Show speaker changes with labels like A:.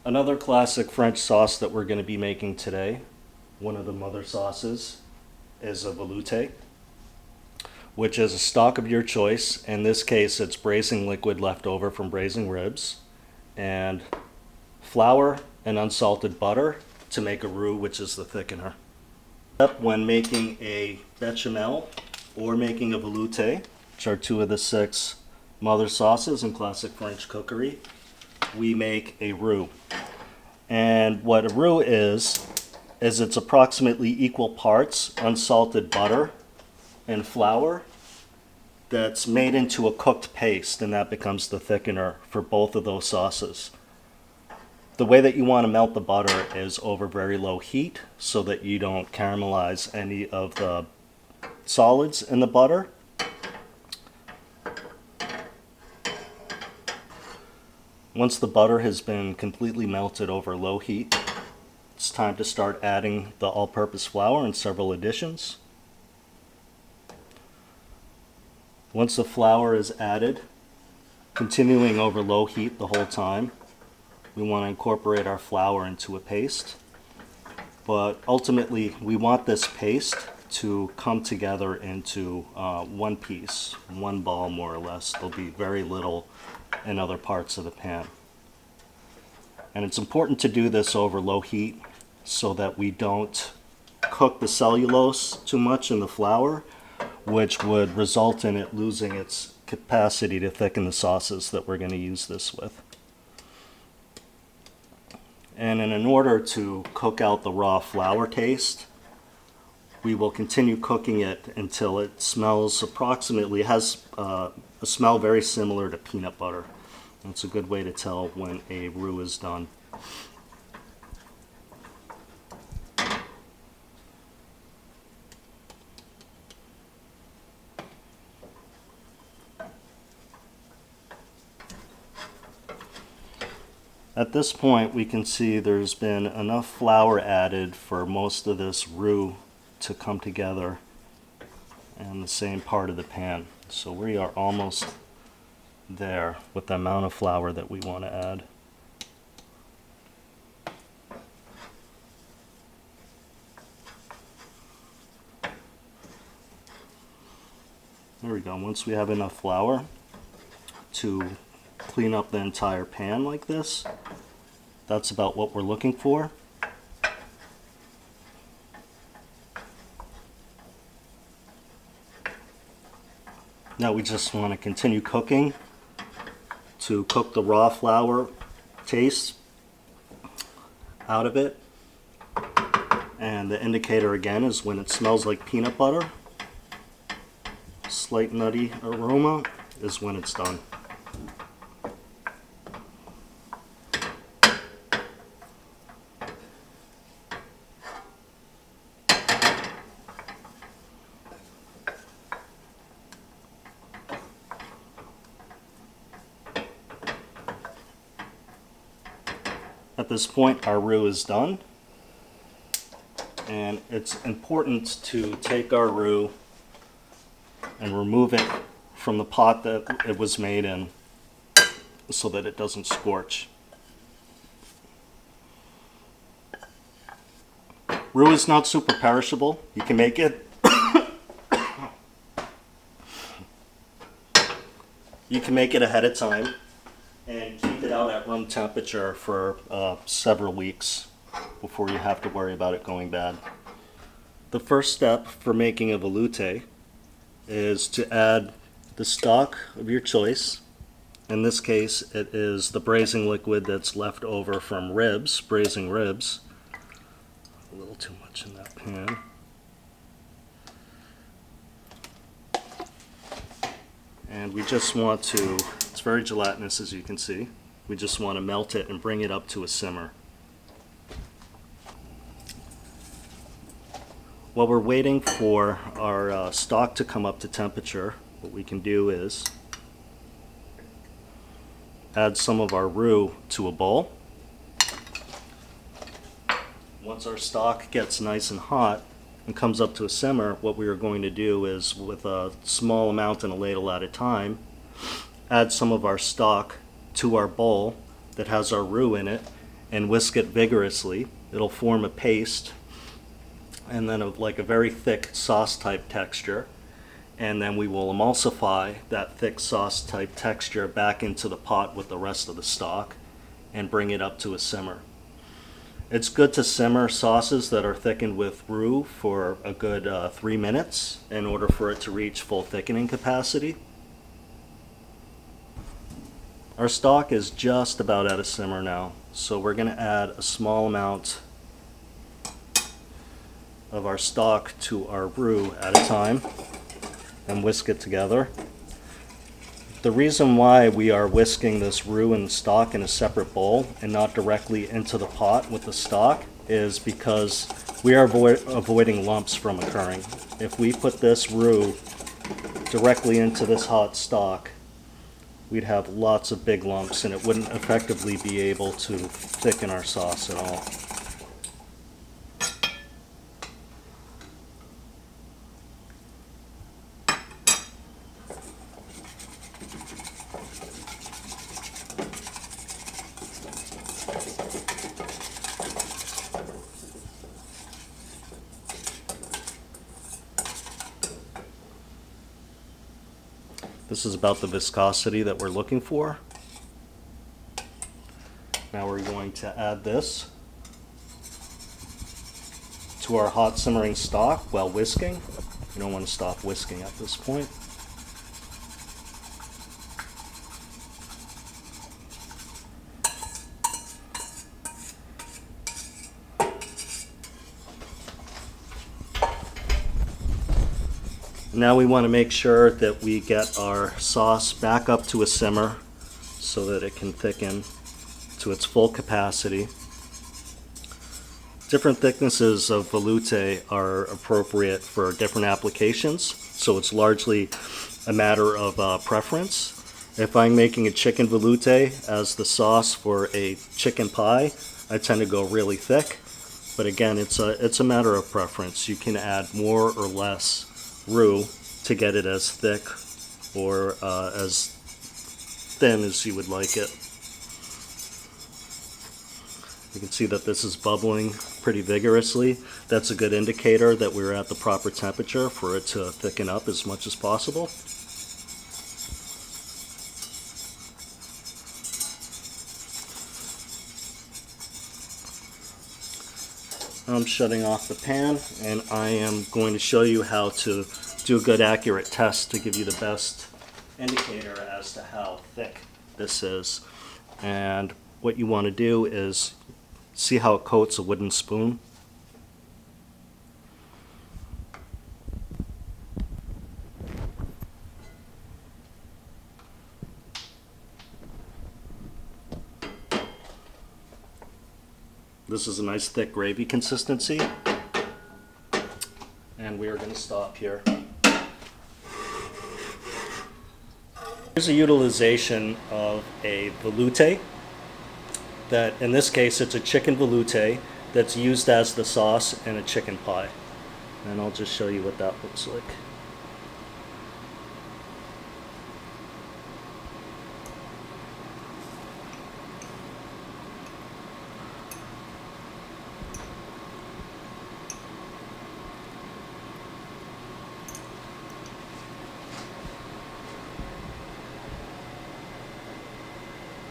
A: Another classic French sauce that we're going to be making today, one of the mother sauces, is a veloute, which is a stock of your choice. In this case, it's braising liquid left over from braising ribs, and flour and unsalted butter to make a roux, which is the thickener. When making a bechamel or making a veloute, which are two of the six mother sauces in classic French cookery, we make a roux. And what a roux is it's approximately equal parts unsalted butter and flour that's made into a cooked paste, and that becomes the thickener for both of those sauces. The way that you want to melt the butter is over very low heat so that you don't caramelize any of the solids in the butter. Once the butter has been completely melted over low heat, it's time to start adding the all-purpose flour and several additions. Once the flour is added, continuing over low heat the whole time, we want to incorporate our flour into a paste. But ultimately, we want this paste to come together into one piece, one ball more or less. There'll be very little in other parts of the pan. And it's important to do this over low heat so that we don't cook the cellulose too much in the flour, which would result in it losing its capacity to thicken the sauces that we're going to use this with. And in order to cook out the raw flour taste, we will continue cooking it until it smells approximately, has a smell very similar to peanut butter. That's a good way to tell when a roux is done. At this point, we can see there's been enough flour added for most of this roux to come together in the same part of the pan. So we are almost there with the amount of flour that we want to add. There we go. Once we have enough flour to clean up the entire pan like this, that's about what we're looking for. Now we just want to continue cooking to cook the raw flour taste out of it. And the indicator again is when it smells like peanut butter, slight nutty aroma, is when it's done. At this point, our roux is done, and it's important to take our roux and remove it from the pot that it was made in so that it doesn't scorch. Roux is not super perishable. You can make it ahead of time and keep it out at room temperature for several weeks before you have to worry about it going bad. The first step for making a veloute is to add the stock of your choice. In this case, it is the braising liquid that's left over from ribs, braising ribs. A little too much in that pan. And we just want to, it's very gelatinous as you can see, we just want to melt it and bring it up to a simmer. While we're waiting for our stock to come up to temperature, what we can do is add some of our roux to a bowl. Once our stock gets nice and hot and comes up to a simmer, what we are going to do is, with a small amount in a ladle at a time, add some of our stock to our bowl that has our roux in it, and whisk it vigorously. It'll form a paste, and then like a very thick sauce type texture. And then we will emulsify that thick sauce type texture back into the pot with the rest of the stock and bring it up to a simmer. It's good to simmer sauces that are thickened with roux for a good 3 minutes in order for it to reach full thickening capacity. Our stock is just about at a simmer now, so we're going to add a small amount of our stock to our roux at a time and whisk it together. The reason why we are whisking this roux and stock in a separate bowl and not directly into the pot with the stock is because we are avoiding lumps from occurring. If we put this roux directly into this hot stock, we'd have lots of big lumps and it wouldn't effectively be able to thicken our sauce at all. This is about the viscosity that we're looking for. Now we're going to add this to our hot simmering stock while whisking. You don't want to stop whisking at this point. Now we want to make sure that we get our sauce back up to a simmer so that it can thicken to its full capacity. Different thicknesses of veloute are appropriate for different applications, so it's largely a matter of preference. If I'm making a chicken veloute as the sauce for a chicken pie, I tend to go really thick, but again, it's a matter of preference. You can add more or less roux to get it as thick or as thin as you would like it. You can see that this is bubbling pretty vigorously. That's a good indicator that we're at the proper temperature for it to thicken up as much as possible. I'm shutting off the pan and I am going to show you how to do a good accurate test to give you the best indicator as to how thick this is. And what you want to do is see how it coats a wooden spoon. This is a nice thick gravy consistency, and we are going to stop here. Here's a utilization of a veloute that, in this case, it's a chicken veloute that's used as the sauce in a chicken pie. And I'll just show you what that looks like.